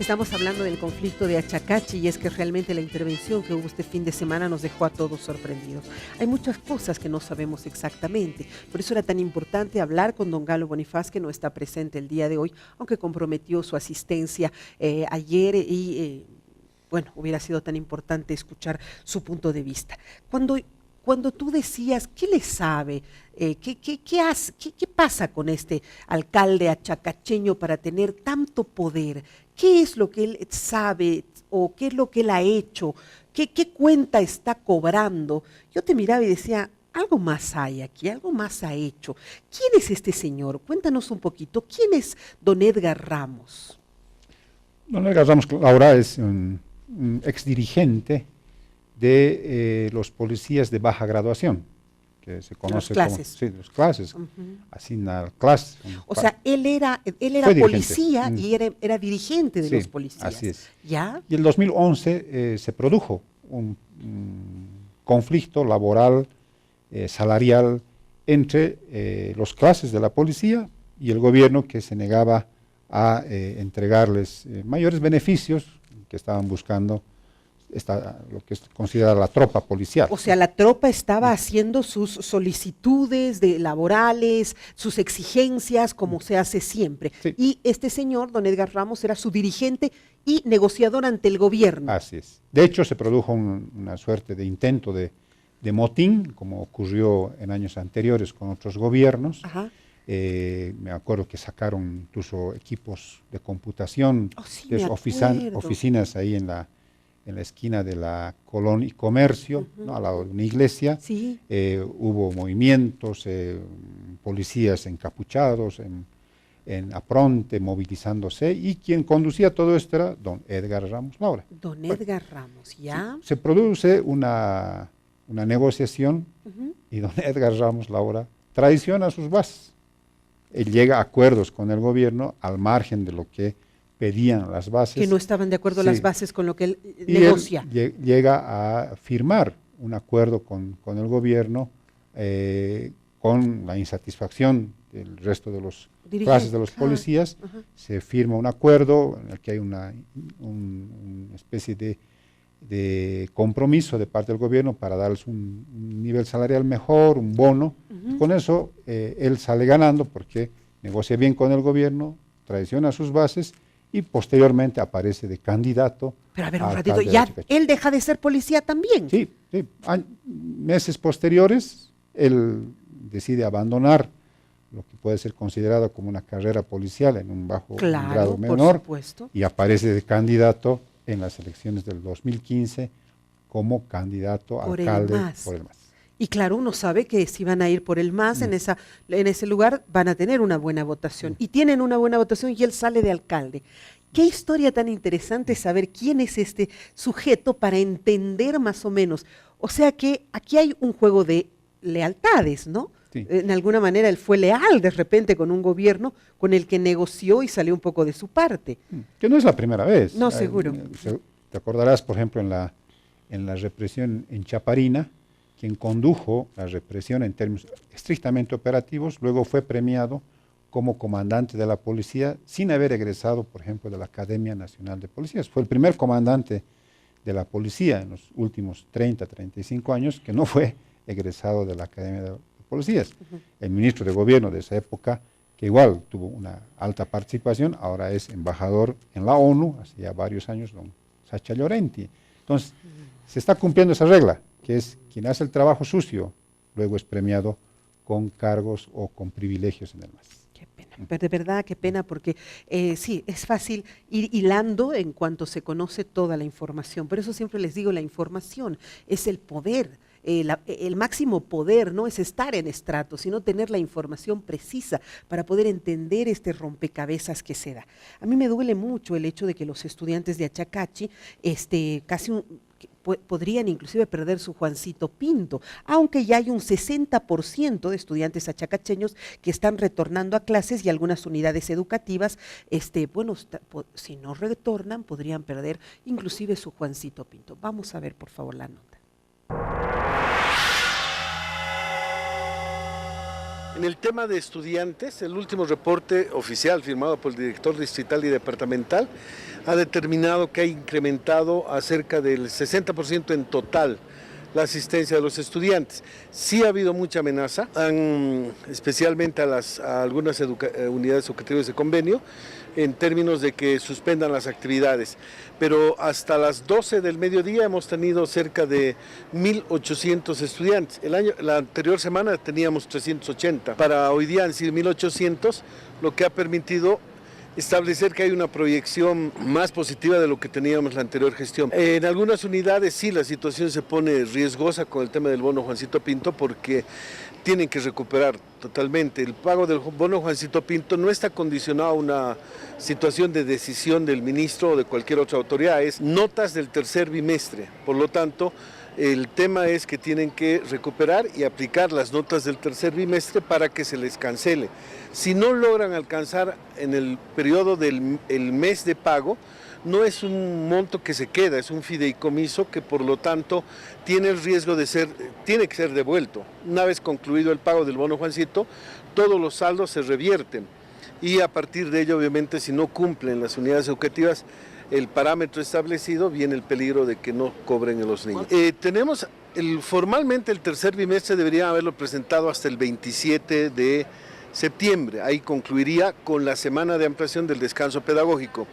Estamos hablando del conflicto de Achacachi y es que realmente la intervención que hubo este fin de semana nos dejó a todos sorprendidos. Hay muchas cosas que no sabemos exactamente, por eso era tan importante hablar con don Galo Bonifaz, que no está presente el día de hoy, aunque comprometió su asistencia ayer y bueno, hubiera sido tan importante escuchar su punto de vista. Cuando tú decías, ¿qué le sabe? ¿Qué pasa con este alcalde achacacheño para tener tanto poder? ¿Qué es lo que él sabe o qué es lo que él ha hecho? ¿Qué cuenta está cobrando? Yo te miraba y decía, algo más hay aquí, algo más ha hecho. ¿Quién es este señor? Cuéntanos un poquito. ¿Quién es don Edgar Ramos? Don Edgar Ramos, Laura, es un exdirigente de los policías de baja graduación, que se conoce como... Sí, los clases, así la clase. O sea, él era policía y era dirigente de los policías. Así es. ¿Ya? Y en el 2011 se produjo un conflicto laboral, salarial, entre los clases de la policía y el gobierno, que se negaba a entregarles mayores beneficios que estaban buscando lo que es considerada la tropa policial. O sea, la tropa estaba haciendo sus solicitudes laborales, sus exigencias, como se hace siempre. Sí. Y este señor, don Edgar Ramos, era su dirigente y negociador ante el gobierno. Así es. De hecho, se produjo una suerte de intento de motín, como ocurrió en años anteriores con otros gobiernos. Ajá. Me acuerdo que sacaron incluso equipos de computación, Sí, oficinas ahí en la esquina de la Colón y Comercio, ¿no?, al lado de una iglesia. Sí. Hubo movimientos, policías encapuchados, en apronte, movilizándose, y quien conducía todo esto era don Edgar Ramos, Laura. Don Edgar Ramos, ¿ya? Se produce una negociación y don Edgar Ramos, Laura, traiciona sus bases. Él llega a acuerdos con el gobierno al margen de lo que pedían las bases. Que no estaban de acuerdo las bases con lo que él y negocia. Él llega a firmar un acuerdo con el gobierno, con la insatisfacción del resto de los clases de los policías. Se firma un acuerdo en el que hay una especie de compromiso de parte del gobierno para darles un nivel salarial mejor, un bono. Con eso él sale ganando porque negocia bien con el gobierno, traiciona sus bases y posteriormente aparece de candidato. Pero a ver un ratito, ya él deja de ser policía también. Sí. Meses posteriores, él decide abandonar lo que puede ser considerado como una carrera policial en un bajo grado menor, y aparece de candidato en las elecciones del 2015 como candidato a alcalde por el MAS. Y claro, uno sabe que si van a ir por el MAS en ese lugar van a tener una buena votación. Y tienen una buena votación y él sale de alcalde. Qué historia tan interesante saber quién es este sujeto para entender más o menos. O sea que aquí hay un juego de lealtades, ¿no? Sí. En alguna manera él fue leal de repente con un gobierno con el que negoció y salió un poco de su parte. Que no es la primera vez. No, seguro. Te acordarás, por ejemplo, en la represión en Chaparina, quien condujo la represión en términos estrictamente operativos, luego fue premiado como comandante de la policía sin haber egresado, por ejemplo, de la Academia Nacional de Policías. Fue el primer comandante de la policía en los últimos 30, 35 años que no fue egresado de la Academia de Policías. El ministro de gobierno de esa época, que igual tuvo una alta participación, ahora es embajador en la ONU, hace ya varios años, don Sacha Llorenti. Entonces, se está cumpliendo esa regla, que es quien hace el trabajo sucio, luego es premiado con cargos o con privilegios en el MAS. Qué pena, pero de verdad qué pena, porque sí, es fácil ir hilando en cuanto se conoce toda la información. Por eso siempre les digo, la información es el poder. El máximo poder no es estar en estrato, sino tener la información precisa para poder entender este rompecabezas que se da. A mí me duele mucho el hecho de que los estudiantes de Achacachi podrían inclusive perder su Juancito Pinto, aunque ya hay un 60% de estudiantes achacacheños que están retornando a clases y algunas unidades educativas, si no retornan, podrían perder inclusive su Juancito Pinto. Vamos a ver, por favor, la nota. En el tema de estudiantes, el último reporte oficial firmado por el director distrital y departamental ha determinado que ha incrementado a cerca del 60% en total la asistencia de los estudiantes. Sí ha habido mucha amenaza, especialmente a algunas unidades educativas de convenio, en términos de que suspendan las actividades. Pero hasta las 12 del mediodía hemos tenido cerca de 1.800 estudiantes. La anterior semana teníamos 380. Para hoy día han sido 1.800, lo que ha permitido establecer que hay una proyección más positiva de lo que teníamos la anterior gestión. En algunas unidades sí la situación se pone riesgosa con el tema del bono Juancito Pinto, porque tienen que recuperar totalmente. El pago del bono Juancito Pinto no está condicionado a una situación de decisión del ministro o de cualquier otra autoridad, es notas del tercer bimestre. Por lo tanto, el tema es que tienen que recuperar y aplicar las notas del tercer bimestre para que se les cancele. Si no logran alcanzar en el periodo del mes de pago, no es un monto que se queda, es un fideicomiso que por lo tanto tiene el riesgo tiene que ser devuelto. Una vez concluido el pago del bono Juancito, todos los saldos se revierten y a partir de ello, obviamente, si no cumplen las unidades educativas el parámetro establecido, viene el peligro de que no cobren a los niños. Formalmente el tercer bimestre debería haberlo presentado hasta el 27 de septiembre, ahí concluiría con la semana de ampliación del descanso pedagógico.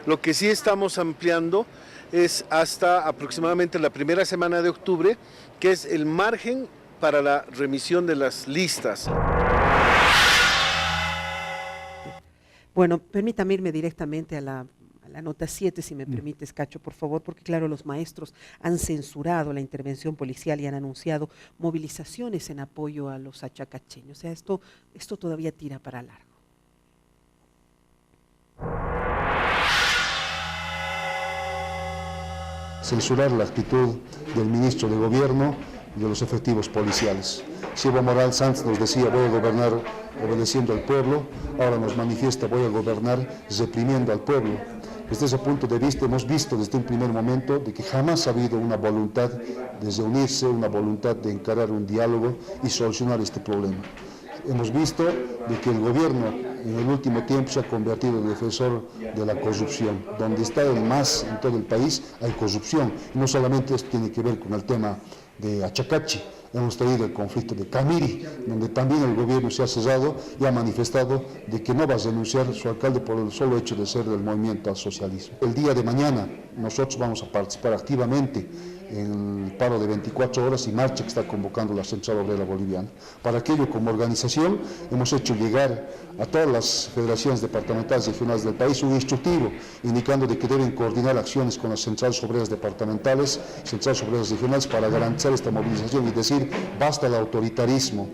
Lo que sí estamos ampliando es hasta aproximadamente la primera semana de octubre, que es el margen para la remisión de las listas. Bueno, permítame irme directamente a la nota 7, si me permites, Cacho, por favor, porque claro, los maestros han censurado la intervención policial y han anunciado movilizaciones en apoyo a los achacacheños. O sea, esto todavía tira para largo. Censurar la actitud del ministro de Gobierno y de los efectivos policiales. Si Evo Morales Sanz nos decía voy a gobernar obedeciendo al pueblo, ahora nos manifiesta voy a gobernar reprimiendo al pueblo. Desde ese punto de vista hemos visto desde un primer momento de que jamás ha habido una voluntad de reunirse, una voluntad de encarar un diálogo y solucionar este problema. Hemos visto de que el gobierno en el último tiempo se ha convertido en defensor de la corrupción. Donde está el MAS en todo el país hay corrupción. Y no solamente esto tiene que ver con el tema de Achacachi, hemos tenido el conflicto de Camiri, donde también el gobierno se ha cerrado y ha manifestado de que no va a renunciar su alcalde por el solo hecho de ser del movimiento al socialismo. El día de mañana nosotros vamos a participar activamente en el paro de 24 horas y marcha que está convocando la Central Obrera Boliviana. Para aquello, como organización, hemos hecho llegar a todas las federaciones departamentales y regionales del país un instructivo indicando de que deben coordinar acciones con las centrales obreras departamentales, centrales obreras regionales para garantizar esta movilización y decir basta el autoritarismo.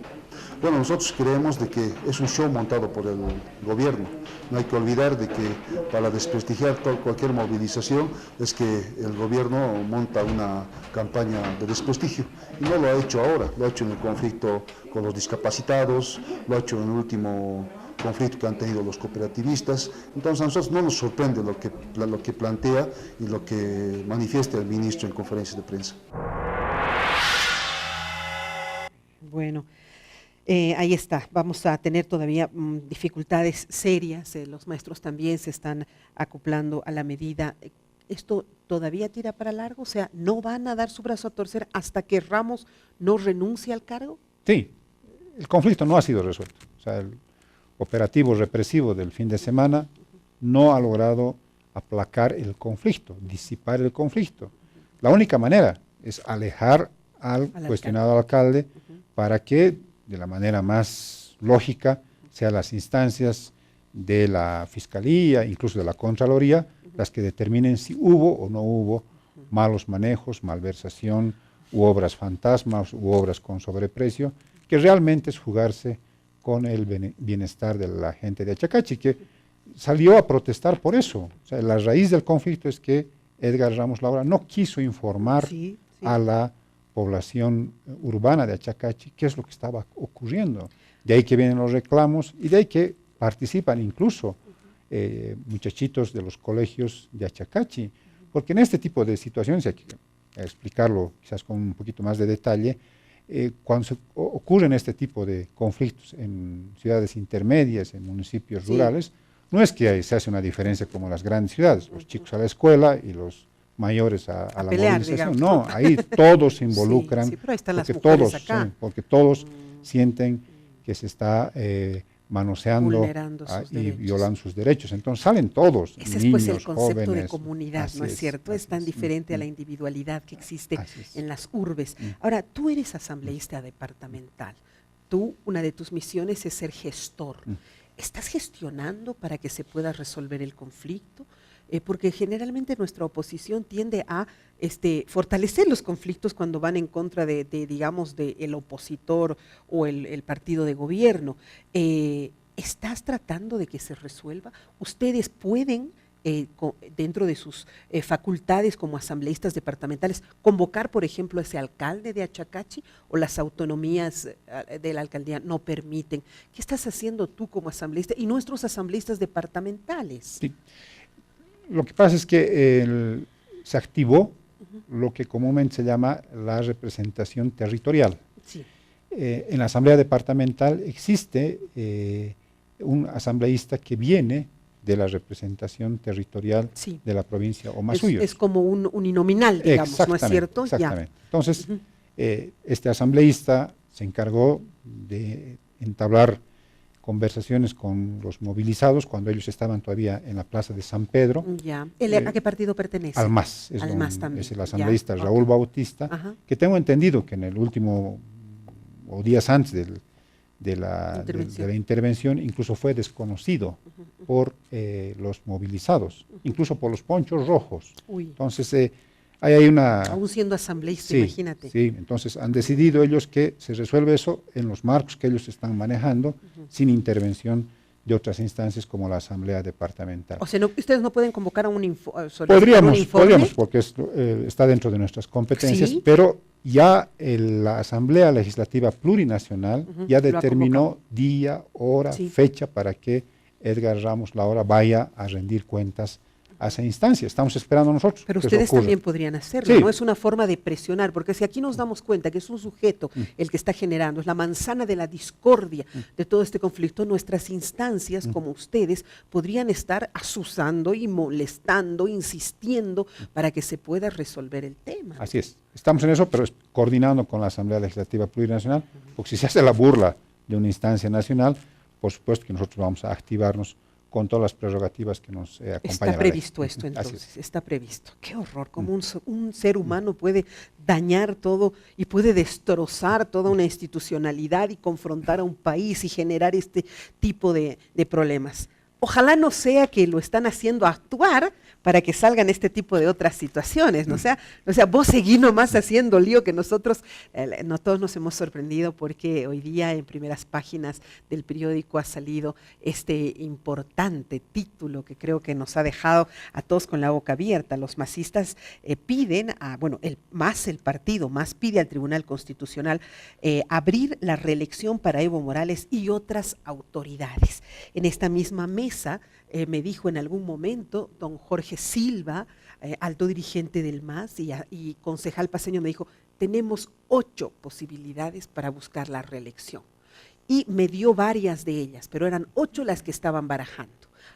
Bueno, nosotros creemos de que es un show montado por el gobierno. No hay que olvidar de que para desprestigiar cualquier movilización es que el gobierno monta una campaña de desprestigio. Y no lo ha hecho ahora, lo ha hecho en el conflicto con los discapacitados, lo ha hecho en el último conflicto que han tenido los cooperativistas. Entonces a nosotros no nos sorprende lo que plantea y lo que manifiesta el ministro en conferencias de prensa. Bueno. Ahí está, vamos a tener todavía dificultades serias, los maestros también se están acoplando a la medida. ¿Esto todavía tira para largo? O sea, ¿no van a dar su brazo a torcer hasta que Ramos no renuncie al cargo? Sí, el conflicto no ha sido resuelto. O sea, el operativo represivo del fin de semana no ha logrado aplacar el conflicto, disipar el conflicto. La única manera es alejar al cuestionado alcalde para que de la manera más lógica, sean las instancias de la Fiscalía, incluso de la Contraloría, las que determinen si hubo o no hubo malos manejos, malversación, u obras fantasmas, u obras con sobreprecio, que realmente es jugarse con el bienestar de la gente de Achacachi, que salió a protestar por eso. O sea, la raíz del conflicto es que Edgar Ramos Laura no quiso informar a la población urbana de Achacachi qué es lo que estaba ocurriendo. De ahí que vienen los reclamos y de ahí que participan incluso muchachitos de los colegios de Achacachi, porque en este tipo de situaciones, hay que explicarlo quizás con un poquito más de detalle, cuando ocurren este tipo de conflictos en ciudades intermedias, en municipios rurales, no es que se hace una diferencia como en las grandes ciudades, los chicos a la escuela y los mayores a la pelear, movilización. digamos. No, ahí todos se involucran, sí, pero ahí están las porque mujeres todos, acá. sí, porque todos sienten que se está manoseando Vulnerando sus y derechos. violando sus derechos. Entonces salen todos, Ese es niños, pues el concepto jóvenes. de comunidad, Así ¿no es cierto? Es así tan diferente a la individualidad que existe Así es. en las urbes. Ahora, tú eres asambleísta departamental. Tú, una de tus misiones es ser gestor. ¿Estás gestionando para que se pueda resolver el conflicto? Porque generalmente nuestra oposición tiende a fortalecer los conflictos cuando van en contra digamos, del opositor o el partido de gobierno. ¿Estás tratando de que se resuelva? ¿Ustedes pueden, dentro de sus facultades como asambleístas departamentales, convocar, por ejemplo, a ese alcalde de Achacachi, o las autonomías de la alcaldía no permiten? ¿Qué estás haciendo tú como asambleísta y nuestros asambleístas departamentales? Sí. Lo que pasa es que se activó lo que comúnmente se llama la representación territorial. Sí. En la asamblea departamental existe un asambleísta que viene de la representación territorial Sí. de la provincia Omasuyos. Es como un uninominal, digamos, ¿no es cierto? Exactamente. Entonces, este asambleísta se encargó de entablar conversaciones con los movilizados cuando ellos estaban todavía en la plaza de San Pedro. Ya. ¿A qué partido pertenece? Al MAS, Al MAS también. es el asambleísta Ya. Raúl Bautista, Ajá. que tengo entendido que en el último, o días antes de la intervención, incluso fue desconocido por los movilizados, incluso por los ponchos rojos. Uy. Entonces, hay una... Aún siendo asambleísta, Sí, imagínate. sí, entonces han decidido ellos que se resuelve eso en los marcos que ellos están manejando, sin intervención de otras instancias como la asamblea departamental. O sea, ustedes no pueden convocar a un informe. Podríamos, porque está dentro de nuestras competencias, ¿Sí? pero ya la Asamblea Legislativa Plurinacional ya lo ha determinó convocado. día, hora, Sí. fecha para que Edgar Ramos Laura vaya a rendir cuentas a esa instancia. Estamos esperando nosotros. Pero que eso ustedes ocurra. también podrían hacerlo, Sí. ¿no? Es una forma de presionar, porque si aquí nos damos cuenta que es un sujeto el que está generando, es la manzana de la discordia de todo este conflicto, nuestras instancias, como ustedes, podrían estar azuzando y molestando, insistiendo para que se pueda resolver el tema. Así es. Estamos en eso, pero coordinando con la Asamblea Legislativa Plurinacional, porque si se hace la burla de una instancia nacional, por supuesto que nosotros vamos a activarnos con todas las prerrogativas que nos acompañan. Está previsto esto entonces, está previsto. Qué horror, como un ser humano puede dañar todo y puede destrozar toda una institucionalidad y confrontar a un país y generar este tipo de problemas. Ojalá no sea que lo están haciendo actuar para que salgan este tipo de otras situaciones, ¿no? O sea, vos seguí nomás haciendo lío que nosotros, no todos nos hemos sorprendido porque hoy día en primeras páginas del periódico ha salido este importante título que creo que nos ha dejado a todos con la boca abierta. Los masistas piden, el partido MAS pide al Tribunal Constitucional abrir la reelección para Evo Morales y otras autoridades. En esta misma mesa me dijo en algún momento don Jorge Silva, alto dirigente del MAS y concejal paceño, me dijo, tenemos 8 posibilidades para buscar la reelección. Y me dio varias de ellas, pero eran 8 las que estaban barajando.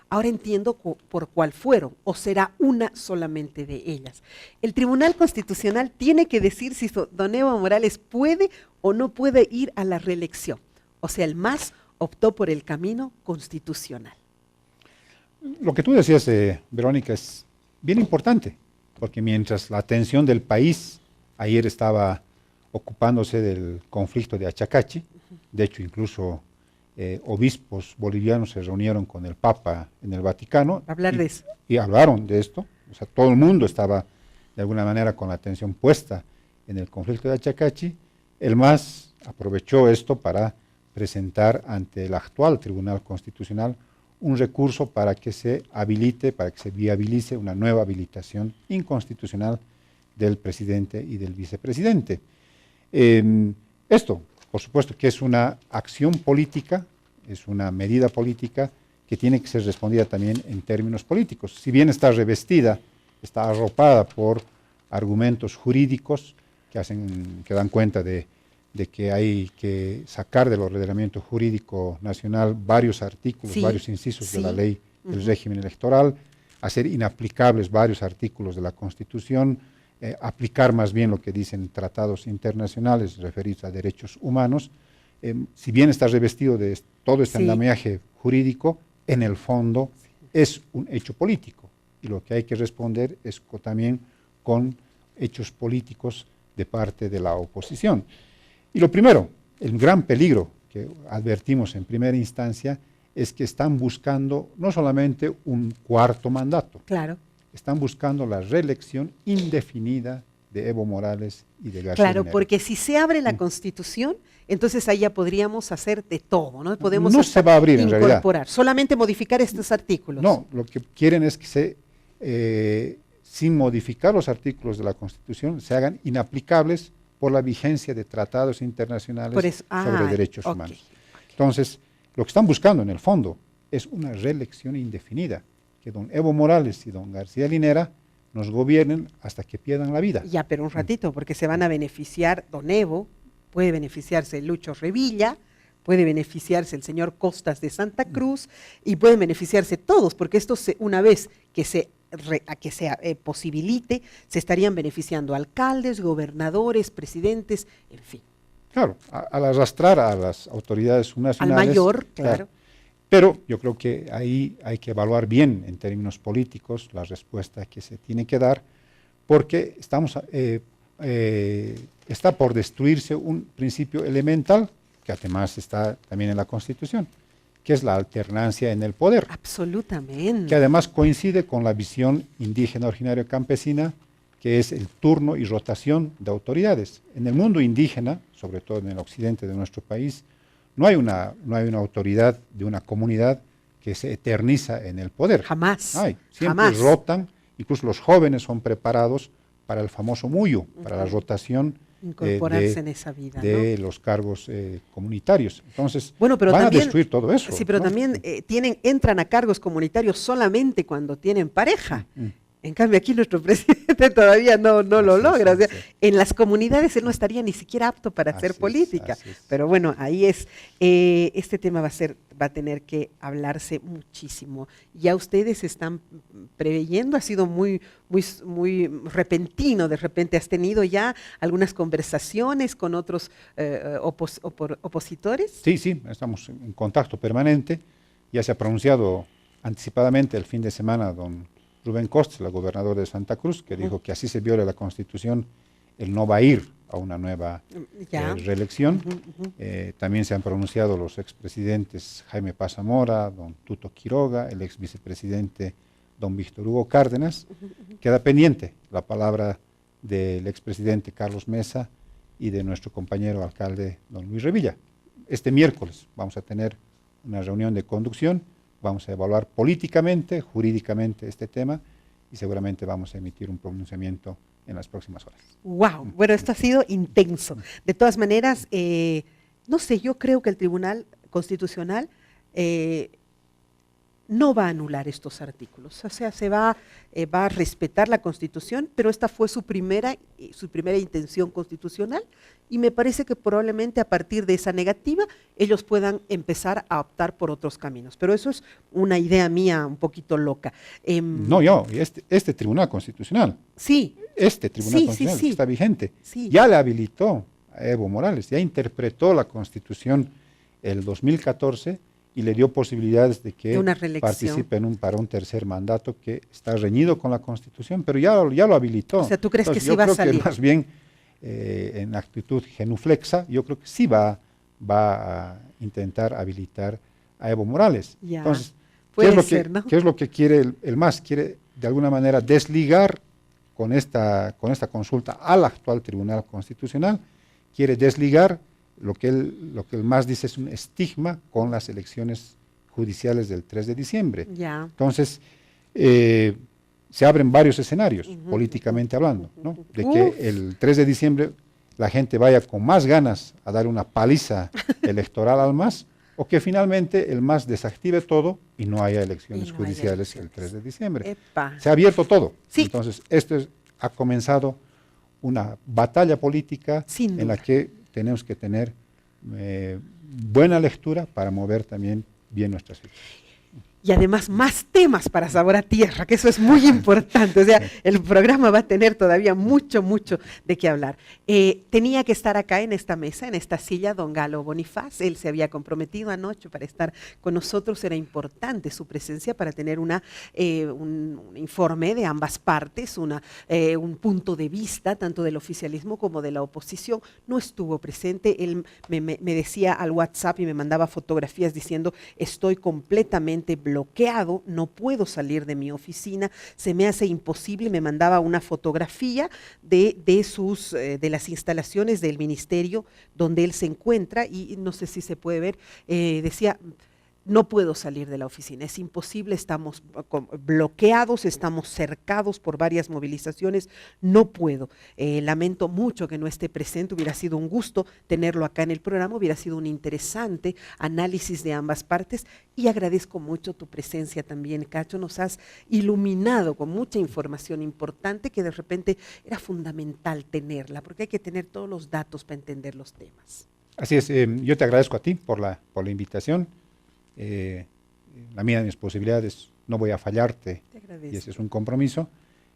Ahora entiendo por cuál fueron, o será una solamente de ellas. El Tribunal Constitucional tiene que decir si don Evo Morales puede o no puede ir a la reelección. O sea, el MAS optó por el camino constitucional. Lo que tú decías, Verónica, es bien importante, porque mientras la atención del país ayer estaba ocupándose del conflicto de Achacachi, de hecho incluso obispos bolivianos se reunieron con el Papa en el Vaticano de eso. Y hablaron de esto, o sea, todo el mundo estaba de alguna manera con la atención puesta en el conflicto de Achacachi. El MAS aprovechó esto para presentar ante el actual Tribunal Constitucional un recurso para que se habilite, para que se viabilice una nueva habilitación inconstitucional del presidente y del vicepresidente. Esto, por supuesto, que es una acción política, es una medida política que tiene que ser respondida también en términos políticos. Si bien está revestida, está arropada por argumentos jurídicos que dan cuenta de que hay que sacar del ordenamiento jurídico nacional varios artículos, varios incisos de la ley el régimen electoral, hacer inaplicables varios artículos de la Constitución, aplicar más bien lo que dicen tratados internacionales referidos a derechos humanos. Si bien está revestido de todo este andamiaje jurídico, en el fondo es un hecho político, y lo que hay que responder es también con hechos políticos de parte de la oposición. Y lo primero, el gran peligro que advertimos en primera instancia es que están buscando no solamente un cuarto mandato, Claro. están buscando la reelección indefinida de Evo Morales y de García Claro, Linera. porque si se abre la Constitución, entonces ahí ya podríamos hacer de todo, ¿no? Podemos No se va a abrir en realidad. incorporar, solamente modificar estos artículos. No, lo que quieren es que sin modificar los artículos de la Constitución, se hagan inaplicables por la vigencia de tratados internacionales sobre derechos humanos. Entonces, lo que están buscando en el fondo es una reelección indefinida, que don Evo Morales y don García Linera nos gobiernen hasta que pierdan la vida. Ya, pero un ratito, porque se van a beneficiar don Evo, puede beneficiarse Lucho Revilla, puede beneficiarse el señor Costas de Santa Cruz, y pueden beneficiarse todos, porque esto una vez que se posibilite, se estarían beneficiando alcaldes, gobernadores, presidentes, en fin. Claro, al arrastrar a las autoridades subnacionales. Al mayor, claro. Pero yo creo que ahí hay que evaluar bien en términos políticos la respuesta que se tiene que dar, porque está por destruirse un principio elemental, que además está también en la Constitución, que es la alternancia en el poder. Absolutamente. Que además coincide con la visión indígena originaria campesina, que es el turno y rotación de autoridades. En el mundo indígena, sobre todo en el occidente de nuestro país, no hay una autoridad de una comunidad que se eterniza en el poder. Jamás. Siempre rotan, incluso los jóvenes son preparados para el famoso muyo, para la rotación incorporarse en esa vida, de los cargos comunitarios. Entonces, pero van también, a destruir todo eso. Sí, pero también entran a cargos comunitarios solamente cuando tienen pareja. En cambio, aquí nuestro presidente todavía no lo logra. O sea, en las comunidades él no estaría ni siquiera apto para hacer política. Pero bueno, ahí es. Este tema va a tener que hablarse muchísimo. Ya ustedes están preveyendo, ha sido muy repentino. De repente has tenido ya algunas conversaciones con otros opositores. Sí, estamos en contacto permanente. Ya se ha pronunciado anticipadamente el fin de semana don Rubén Costas, el gobernador de Santa Cruz, que dijo que así se viola la Constitución, él no va a ir a una nueva reelección. También se han pronunciado los expresidentes Jaime Paz Zamora, don Tuto Quiroga, el ex vicepresidente don Víctor Hugo Cárdenas. Queda pendiente la palabra del expresidente Carlos Mesa y de nuestro compañero alcalde don Luis Revilla. Este miércoles vamos a tener una reunión de conducción. Vamos a evaluar políticamente, jurídicamente este tema y seguramente vamos a emitir un pronunciamiento en las próximas horas. ¡Wow! Bueno, esto ha sido intenso. De todas maneras, no sé, yo creo que el Tribunal Constitucional no va a anular estos artículos. O sea, va a respetar la Constitución, pero esta fue su primera intención constitucional y me parece que probablemente a partir de esa negativa ellos puedan empezar a optar por otros caminos. Pero eso es una idea mía un poquito loca. Este Tribunal Constitucional, este Tribunal Constitucional que está vigente, ya le habilitó a Evo Morales, ya interpretó la Constitución el 2014 y le dio posibilidades de que participe para un tercer mandato que está reñido con la Constitución, pero ya lo habilitó. O sea, ¿tú crees que sí va a salir? Yo creo que más bien en actitud genuflexa, yo creo que sí va a intentar habilitar a Evo Morales. Entonces, ¿qué es lo que quiere el MAS? Quiere de alguna manera desligar con esta consulta al actual Tribunal Constitucional, quiere desligar lo que el MAS dice es un estigma con las elecciones judiciales del 3 de diciembre. Entonces, se abren varios escenarios, políticamente hablando, ¿no? De que el 3 de diciembre la gente vaya con más ganas a dar una paliza electoral al MAS, o que finalmente el MAS desactive todo y no haya elecciones judiciales el 3 de diciembre. Se ha abierto todo. Entonces, ha comenzado una batalla política en la que tenemos que tener buena lectura para mover también bien nuestras fichas. Y además más temas para Sabor a Tierra, que eso es muy importante. O sea, el programa va a tener todavía mucho de qué hablar. Tenía que estar acá en esta mesa, en esta silla, don Galo Bonifaz. Él se había comprometido anoche para estar con nosotros. Era importante su presencia para tener un informe de ambas partes, un punto de vista, tanto del oficialismo como de la oposición. No estuvo presente. Él me decía al WhatsApp y me mandaba fotografías diciendo, estoy completamente bloqueado, no puedo salir de mi oficina, se me hace imposible. Me mandaba una fotografía de las instalaciones del ministerio donde él se encuentra y no sé si se puede ver, decía, no puedo salir de la oficina, es imposible, estamos bloqueados, estamos cercados por varias movilizaciones, no puedo. Lamento mucho que no esté presente, hubiera sido un gusto tenerlo acá en el programa, hubiera sido un interesante análisis de ambas partes y agradezco mucho tu presencia también, Cacho, nos has iluminado con mucha información importante que de repente era fundamental tenerla, porque hay que tener todos los datos para entender los temas. Así es, yo te agradezco a ti por la invitación. La medida de mis posibilidades no voy a fallarte y ese es un compromiso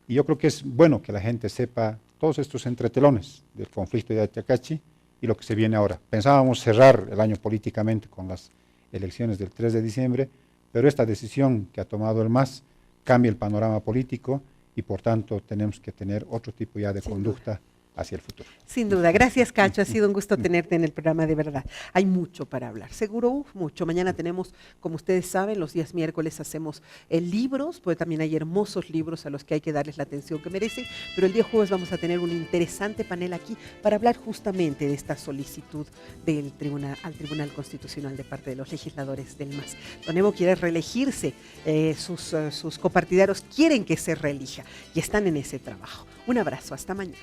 y yo creo que es bueno que la gente sepa todos estos entretelones del conflicto de Atacachi y lo que se viene ahora. Pensábamos cerrar el año políticamente con las elecciones del 3 de diciembre, pero esta decisión que ha tomado el MAS cambia el panorama político y por tanto tenemos que tener otro tipo ya de conducta hacia el futuro. Sin duda. Gracias, Cacho. Ha sido un gusto tenerte en el programa, de verdad. Hay mucho para hablar. Seguro, mucho. Mañana tenemos, como ustedes saben, los días miércoles hacemos libros, porque también hay hermosos libros a los que hay que darles la atención que merecen, pero el día jueves vamos a tener un interesante panel aquí para hablar justamente de esta solicitud al Tribunal Constitucional de parte de los legisladores del MAS. Don Evo quiere reelegirse, sus copartidarios quieren que se reelija y están en ese trabajo. Un abrazo, hasta mañana.